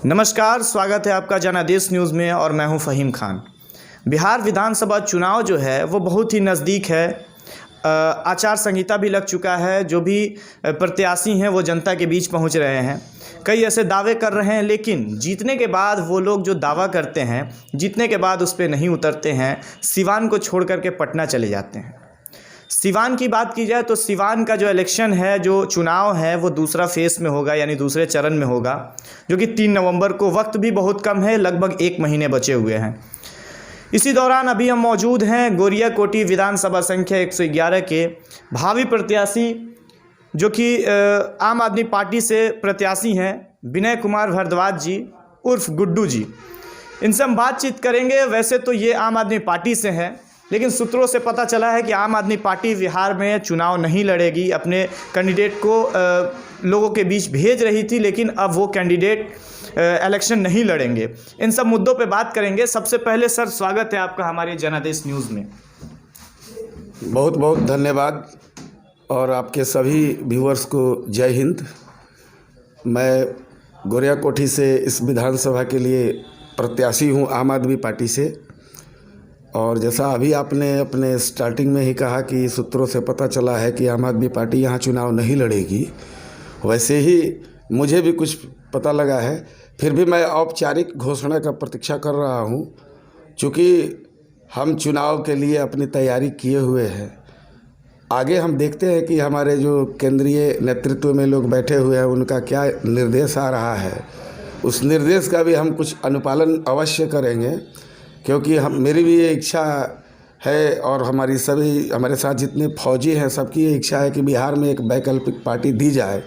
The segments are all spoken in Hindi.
नमस्कार, स्वागत है आपका जनादेश न्यूज़ में और मैं हूं फ़हीम खान। बिहार विधानसभा चुनाव जो है वो बहुत ही नज़दीक है। आचार संहिता भी लग चुका है। जो भी प्रत्याशी हैं वो जनता के बीच पहुंच रहे हैं। कई ऐसे दावे कर रहे हैं, लेकिन जीतने के बाद वो लोग जो दावा करते हैं, जीतने के बाद उस पर नहीं उतरते हैं। सिवान को छोड़ करके पटना चले जाते हैं। सिवान की बात की जाए तो सिवान का जो इलेक्शन है, जो चुनाव है, वो दूसरा फेस में होगा, यानी दूसरे चरण में होगा, जो कि 3 नवंबर को। वक्त भी बहुत कम है, लगभग 1 महीने बचे हुए हैं। इसी दौरान अभी हम मौजूद हैं गोरियाकोटी विधानसभा संख्या 111 के भावी प्रत्याशी, जो कि आम आदमी पार्टी से प्रत्याशी हैं, विनय कुमार भारद्वाज जी उर्फ गुड्डू जी। इनसे हम बातचीत करेंगे। वैसे तो ये आम आदमी पार्टी से हैं, लेकिन सूत्रों से पता चला है कि आम आदमी पार्टी बिहार में चुनाव नहीं लड़ेगी। अपने कैंडिडेट को लोगों के बीच भेज रही थी, लेकिन अब वो कैंडिडेट इलेक्शन नहीं लड़ेंगे। इन सब मुद्दों पे बात करेंगे। सबसे पहले सर, स्वागत है आपका हमारे जनादेश न्यूज़ में। बहुत बहुत धन्यवाद और आपके सभी व्यूअर्स को जय हिंद। मैं गोरियाकोठी से इस विधानसभा के लिए प्रत्याशी हूँ आम आदमी पार्टी से। और जैसा अभी आपने अपने स्टार्टिंग में ही कहा कि सूत्रों से पता चला है कि आम आदमी पार्टी यहाँ चुनाव नहीं लड़ेगी, वैसे ही मुझे भी कुछ पता लगा है। फिर भी मैं औपचारिक घोषणा का प्रतीक्षा कर रहा हूँ, चूँकि हम चुनाव के लिए अपनी तैयारी किए हुए हैं। आगे हम देखते हैं कि हमारे जो केंद्रीय नेतृत्व में लोग बैठे हुए हैं उनका क्या निर्देश आ रहा है। उस निर्देश का भी हम कुछ अनुपालन अवश्य करेंगे, क्योंकि मेरी भी ये इच्छा है और हमारे साथ जितने फौजी हैं सबकी ये इच्छा है कि बिहार में एक वैकल्पिक पार्टी दी जाए।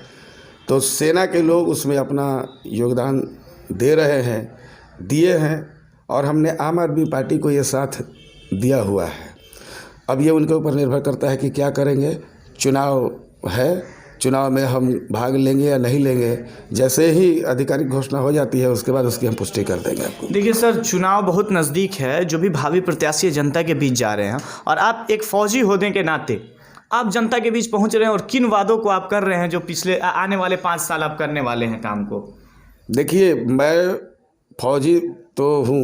तो सेना के लोग उसमें अपना योगदान दे रहे हैं, दिए हैं, और हमने आम आदमी पार्टी को ये साथ दिया हुआ है। अब ये उनके ऊपर निर्भर करता है कि क्या करेंगे। चुनाव है, चुनाव में हम भाग लेंगे या नहीं लेंगे। जैसे ही आधिकारिक घोषणा हो जाती है उसके बाद उसकी हम पुष्टि कर देंगे आपको। देखिए सर, चुनाव बहुत नज़दीक है। जो भी भावी प्रत्याशी जनता के बीच जा रहे हैं, और आप एक फौजी होने के नाते आप जनता के बीच पहुंच रहे हैं, और किन वादों को आप कर रहे हैं जो पिछले आने वाले 5 साल आप करने वाले हैं काम को? देखिए, मैं फौजी तो हूँ,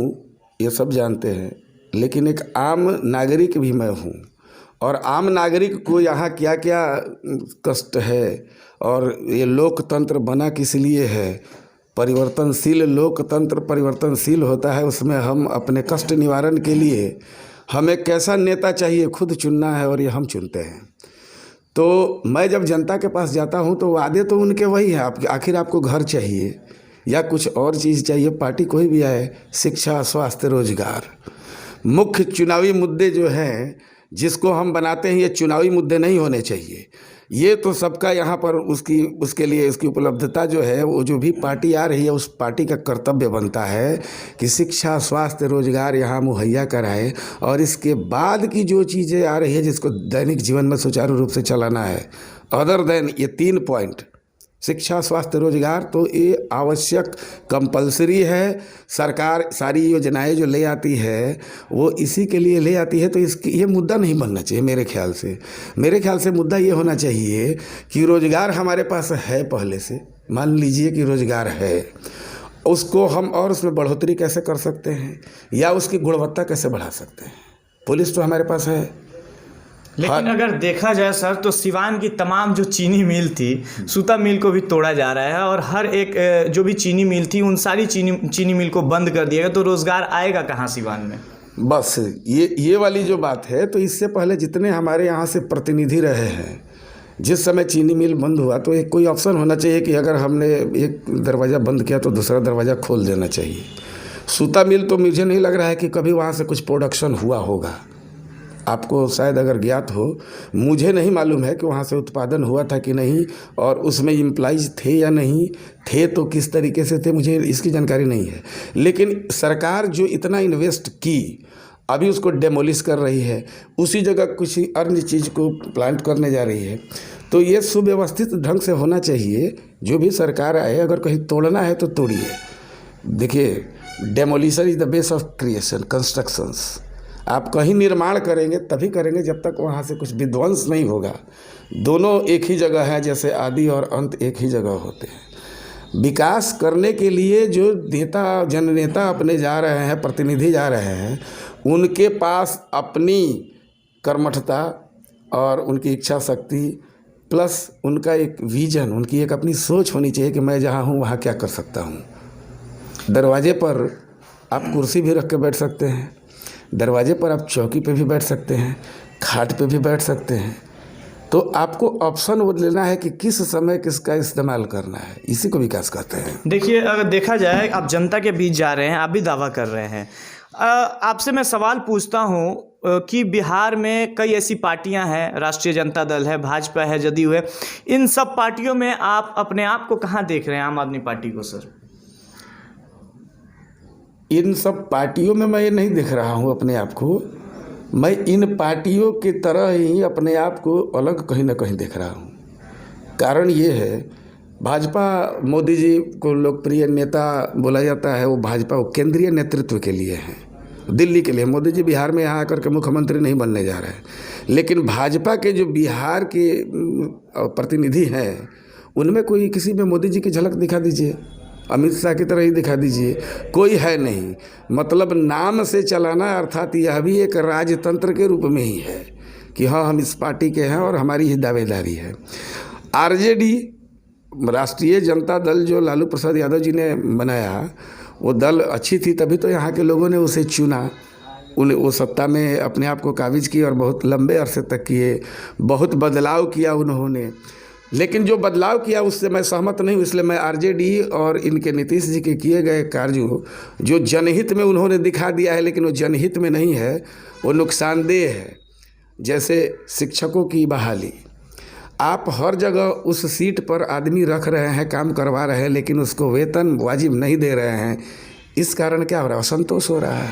ये सब जानते हैं, लेकिन एक आम नागरिक भी मैं हूँ। और आम नागरिक को यहाँ क्या क्या कष्ट है, और ये लोकतंत्र बना किस लिए है। परिवर्तनशील लोकतंत्र परिवर्तनशील होता है। उसमें हम अपने कष्ट निवारण के लिए हमें कैसा नेता चाहिए खुद चुनना है, और ये हम चुनते हैं। तो मैं जब जनता के पास जाता हूँ तो वादे तो उनके वही है। आखिर आपको घर चाहिए या कुछ और चीज़ चाहिए, पार्टी कोई भी आए, शिक्षा, स्वास्थ्य, रोजगार, मुख्य चुनावी मुद्दे जो हैं जिसको हम बनाते हैं, ये चुनावी मुद्दे नहीं होने चाहिए। ये तो सबका यहाँ पर उसके लिए इसकी उपलब्धता जो है, वो जो भी पार्टी आ रही है उस पार्टी का कर्तव्य बनता है कि शिक्षा, स्वास्थ्य, रोजगार यहाँ मुहैया कराए। और इसके बाद की जो चीज़ें आ रही है जिसको दैनिक जीवन में सुचारू रूप से चलाना है, अदर देन ये 3 पॉइंट, शिक्षा, स्वास्थ्य, रोजगार, तो ये आवश्यक कंपलसरी है। सरकार सारी योजनाएं जो ले आती है वो इसी के लिए ले आती है। तो ये मुद्दा नहीं बनना चाहिए मेरे ख्याल से। मुद्दा ये होना चाहिए कि रोजगार हमारे पास है पहले से। मान लीजिए कि रोजगार है, उसको हम और उसमें बढ़ोतरी कैसे कर सकते हैं या उसकी गुणवत्ता कैसे बढ़ा सकते हैं। पुलिस तो हमारे पास है, लेकिन अगर देखा जाए सर, तो सिवान की तमाम जो चीनी मिल थी, सूता मिल को भी तोड़ा जा रहा है, और हर एक जो भी चीनी मिल थी उन सारी चीनी मिल को बंद कर दिया गया। तो रोजगार आएगा कहाँ सिवान में? बस ये वाली जो बात है, तो इससे पहले जितने हमारे यहाँ से प्रतिनिधि रहे हैं, जिस समय चीनी मिल बंद हुआ तो एक कोई ऑप्शन होना चाहिए कि अगर हमने एक दरवाज़ा बंद किया तो दूसरा दरवाज़ा खोल देना चाहिए। सूता मिल तो मुझे नहीं लग रहा है कि कभी वहाँ से कुछ प्रोडक्शन हुआ होगा। आपको शायद अगर ज्ञात हो, मुझे नहीं मालूम है कि वहाँ से उत्पादन हुआ था कि नहीं, और उसमें एम्प्लॉइज थे या नहीं थे, तो किस तरीके से थे, मुझे इसकी जानकारी नहीं है। लेकिन सरकार जो इतना इन्वेस्ट की, अभी उसको डेमोलिश कर रही है, उसी जगह कुछ अन्य चीज़ को प्लांट करने जा रही है। तो ये सुव्यवस्थित ढंग से होना चाहिए। जो भी सरकार आए, अगर कहीं तोड़ना है तो तोड़िए। देखिए, demolition is the base of creation, constructions. आप कहीं निर्माण करेंगे तभी करेंगे जब तक वहाँ से कुछ विध्वंस नहीं होगा। दोनों एक ही जगह है, जैसे आदि और अंत एक ही जगह होते हैं। विकास करने के लिए जो नेता जननेता अपने जा रहे हैं, प्रतिनिधि जा रहे हैं, उनके पास अपनी कर्मठता और उनकी इच्छा शक्ति प्लस उनका एक विजन, उनकी एक अपनी सोच होनी चाहिए कि मैं जहाँ हूँ वहाँ क्या कर सकता हूँ। दरवाजे पर आप कुर्सी भी रख के बैठ सकते हैं, दरवाजे पर आप चौकी पे भी बैठ सकते हैं, खाट पे भी बैठ सकते हैं। तो आपको ऑप्शन वो लेना है कि किस समय किसका इस्तेमाल करना है, इसी को विकास कहते हैं। देखिए, अगर देखा जाए आप जनता के बीच जा रहे हैं, आप भी दावा कर रहे हैं। आपसे मैं सवाल पूछता हूं कि बिहार में कई ऐसी पार्टियां हैं, राष्ट्रीय जनता दल है, भाजपा है, जदयू है, इन सब पार्टियों में आप अपने आप को कहां देख रहे हैं, आम आदमी पार्टी को सर? इन सब पार्टियों में मैं ये नहीं देख रहा हूँ अपने आप को। मैं इन पार्टियों की तरह ही अपने आप को अलग कहीं ना कहीं देख रहा हूँ। कारण ये है, भाजपा, मोदी जी को लोकप्रिय नेता बोला जाता है, वो भाजपा वो केंद्रीय नेतृत्व के लिए है, दिल्ली के लिए। मोदी जी बिहार में यहाँ आकर के मुख्यमंत्री नहीं बनने जा रहे हैं, लेकिन भाजपा के जो बिहार के प्रतिनिधि हैं, उनमें कोई किसी में मोदी जी की झलक दिखा दीजिए, अमित शाह की तरह ही दिखा दीजिए, कोई है नहीं। मतलब नाम से चलाना, अर्थात यह भी एक राजतंत्र के रूप में ही है कि हाँ हम इस पार्टी के हैं और हमारी ही दावेदारी है। आरजेडी, राष्ट्रीय जनता दल, जो लालू प्रसाद यादव जी ने बनाया, वो दल अच्छी थी, तभी तो यहाँ के लोगों ने उसे चुना। वो सत्ता में अपने आप को काबिज किए और बहुत लंबे अरसे तक किए, बहुत बदलाव किया उन्होंने। लेकिन जो बदलाव किया उससे मैं सहमत नहीं हूँ, इसलिए मैं आरजेडी और इनके नीतीश जी के किए गए कार्यों जो जनहित में उन्होंने दिखा दिया है, लेकिन वो जनहित में नहीं है, वो नुकसानदेह है। जैसे शिक्षकों की बहाली, आप हर जगह उस सीट पर आदमी रख रहे हैं, काम करवा रहे हैं, लेकिन उसको वेतन वाजिब नहीं दे रहे हैं। इस कारण क्या हो रहा है, असंतोष हो रहा है,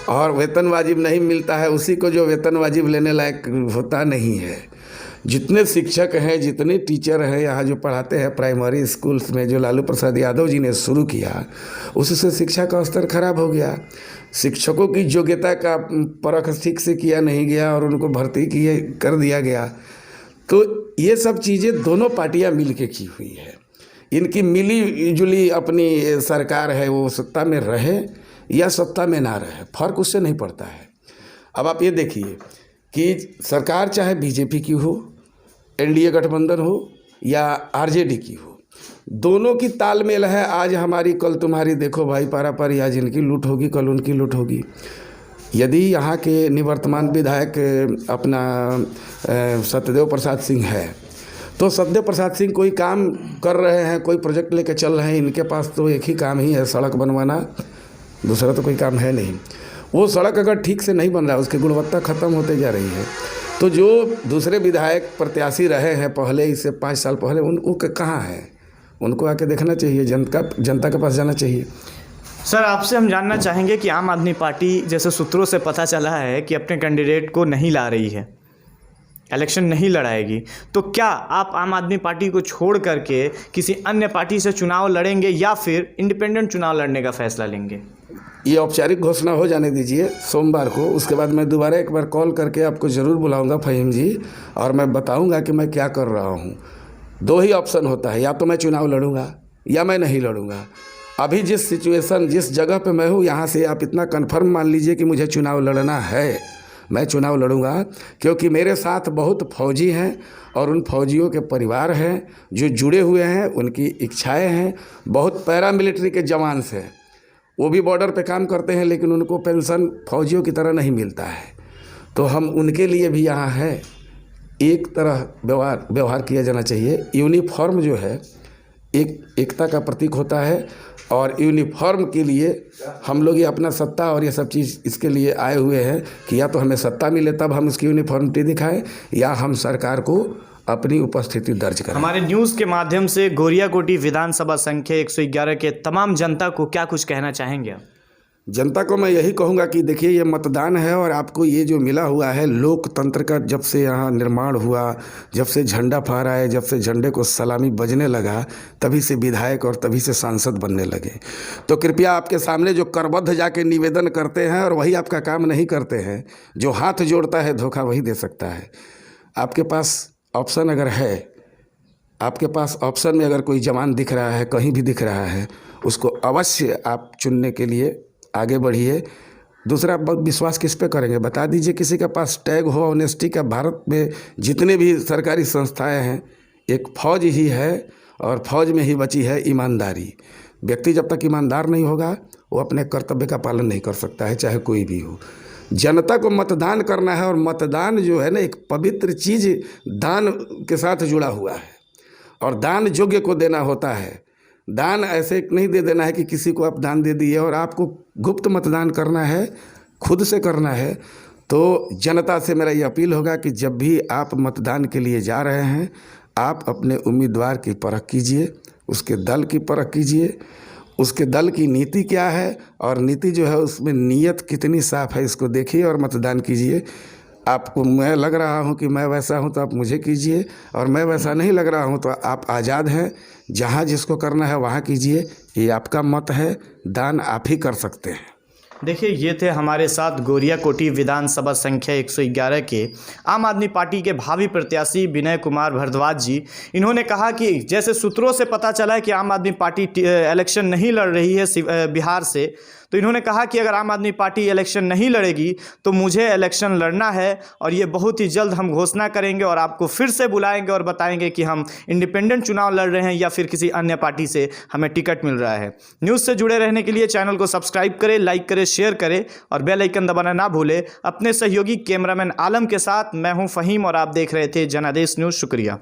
और वेतन वाजिब नहीं मिलता है उसी को जो वेतन वाजिब लेने लायक होता नहीं है। जितने शिक्षक हैं, जितने टीचर हैं यहाँ जो पढ़ाते हैं प्राइमरी स्कूल्स में, जो लालू प्रसाद यादव जी ने शुरू किया, उससे शिक्षा का स्तर खराब हो गया। शिक्षकों की योग्यता का परख ठीक से किया नहीं गया और उनको भर्ती कर दिया गया। तो ये सब चीज़ें दोनों पार्टियां मिल के की हुई है। इनकी मिली जुली अपनी सरकार है, वो सत्ता में रहे या सत्ता में ना रहे, फर्क उससे नहीं पड़ता है। अब आप ये देखिए कि सरकार चाहे बीजेपी की हो, एनडीए गठबंधन हो या आरजेडी की हो, दोनों की तालमेल है। आज हमारी कल तुम्हारी, देखो भाई पारा पारी, आज इनकी लूट होगी कल उनकी लूट होगी। यदि यहाँ के निवर्तमान विधायक अपना सत्यदेव प्रसाद सिंह है, तो सत्यदेव प्रसाद सिंह कोई काम कर रहे हैं, कोई प्रोजेक्ट लेके चल रहे हैं, इनके पास तो एक ही काम ही है, सड़क बनवाना, दूसरा तो कोई काम है नहीं। वो सड़क अगर ठीक से नहीं बन रहा है, उसकी गुणवत्ता ख़त्म होते जा रही है। तो जो दूसरे विधायक प्रत्याशी रहे हैं पहले, इससे 5 साल पहले, वो कहाँ हैं? उनको आके देखना चाहिए, जनता के पास जाना चाहिए। सर, आपसे हम जानना चाहेंगे कि आम आदमी पार्टी, जैसे सूत्रों से पता चला है कि अपने कैंडिडेट को नहीं ला रही है, इलेक्शन नहीं लड़ाएगी, तो क्या आप आम आदमी पार्टी को छोड़ करके किसी अन्य पार्टी से चुनाव लड़ेंगे या फिर इंडिपेंडेंट चुनाव लड़ने का फैसला लेंगे? ये औपचारिक घोषणा हो जाने दीजिए सोमवार को, उसके बाद मैं दोबारा एक बार कॉल करके आपको ज़रूर बुलाऊंगा फ़हीम जी, और मैं बताऊंगा कि मैं क्या कर रहा हूँ। 2 ही ऑप्शन होता है, या तो मैं चुनाव लड़ूंगा या मैं नहीं लड़ूंगा। अभी जिस सिचुएशन, जिस जगह पे मैं हूँ, यहाँ से आप इतना कन्फर्म मान लीजिए कि मुझे चुनाव लड़ना है, मैं चुनाव लड़ूंगा, क्योंकि मेरे साथ बहुत फौजी हैं और उन फौजियों के परिवार हैं जो जुड़े हुए हैं, उनकी इच्छाएं हैं। बहुत पैरामिलिट्री के जवान से, वो भी बॉर्डर पे काम करते हैं, लेकिन उनको पेंशन फौजियों की तरह नहीं मिलता है। तो हम उनके लिए भी यहाँ है, एक तरह व्यवहार किया जाना चाहिए। यूनिफॉर्म जो है एकता का प्रतीक होता है, और यूनिफॉर्म के लिए हम लोग ये अपना सत्ता और ये सब चीज़ इसके लिए आए हुए हैं कि या तो हमें सत्ता मिले तब हम उसकी यूनिफॉर्मिटी दिखाएं, या हम सरकार को अपनी उपस्थिति दर्ज करें। हमारे न्यूज़ के माध्यम से गोरियाकोटी विधानसभा संख्या 111 के तमाम जनता को क्या कुछ कहना चाहेंगे आप? जनता को मैं यही कहूँगा कि देखिए, ये मतदान है और आपको ये जो मिला हुआ है लोकतंत्र का, जब से यहाँ निर्माण हुआ, जब से झंडा फहराए, जब से झंडे को सलामी बजने लगा, तभी से विधायक और तभी से सांसद बनने लगे। तो कृपया आपके सामने जो करबद्ध जाके निवेदन करते हैं और वही आपका काम नहीं करते हैं, जो हाथ जोड़ता है धोखा वही दे सकता है। आपके पास ऑप्शन अगर है आपके पास ऑप्शन में अगर कोई जवान दिख रहा है, कहीं भी दिख रहा है, उसको अवश्य आप चुनने के लिए आगे बढ़िए। दूसरा, विश्वास किस पे करेंगे? बता दीजिए किसी के पास टैग हो ऑनेस्टी का। भारत में जितने भी सरकारी संस्थाएं हैं, एक फौज ही है और फौज में ही बची है ईमानदारी। व्यक्ति जब तक ईमानदार नहीं होगा, वो अपने कर्तव्य का पालन नहीं कर सकता है, चाहे कोई भी हो। जनता को मतदान करना है और मतदान जो है ना, एक पवित्र चीज़ दान के साथ जुड़ा हुआ है और दान योग्य को देना होता है। दान ऐसे नहीं दे देना है कि किसी को आप दान दे दिए, और आपको गुप्त मतदान करना है, खुद से करना है। तो जनता से मेरा ये अपील होगा कि जब भी आप मतदान के लिए जा रहे हैं, आप अपने उम्मीदवार की परख कीजिए, उसके दल की परख कीजिए, उसके दल की नीति क्या है और नीति जो है उसमें नीयत कितनी साफ़ है, इसको देखिए और मतदान कीजिए। आपको मैं लग रहा हूँ कि मैं वैसा हूँ तो आप मुझे कीजिए, और मैं वैसा नहीं लग रहा हूँ तो आप आज़ाद हैं। जहाँ जिसको करना है वहाँ कीजिए, ये आपका मत है, दान आप ही कर सकते हैं। देखिए, ये थे हमारे साथ गोरियाकोटी विधानसभा संख्या 111 के आम आदमी पार्टी के भावी प्रत्याशी विनय कुमार भारद्वाज जी। इन्होंने कहा कि जैसे सूत्रों से पता चला है कि आम आदमी पार्टी इलेक्शन नहीं लड़ रही है बिहार से, तो इन्होंने कहा कि अगर आम आदमी पार्टी इलेक्शन नहीं लड़ेगी तो मुझे इलेक्शन लड़ना है, और ये बहुत ही जल्द हम घोषणा करेंगे और आपको फिर से बुलाएंगे और बताएंगे कि हम इंडिपेंडेंट चुनाव लड़ रहे हैं या फिर किसी अन्य पार्टी से हमें टिकट मिल रहा है। न्यूज़ से जुड़े रहने के लिए चैनल को सब्सक्राइब करें, लाइक करें, शेयर करें और बेल आइकन दबाना ना भूलें। अपने सहयोगी कैमरामैन आलम के साथ मैं हूं फ़हीम और आप देख रहे थे जनादेश न्यूज़। शुक्रिया।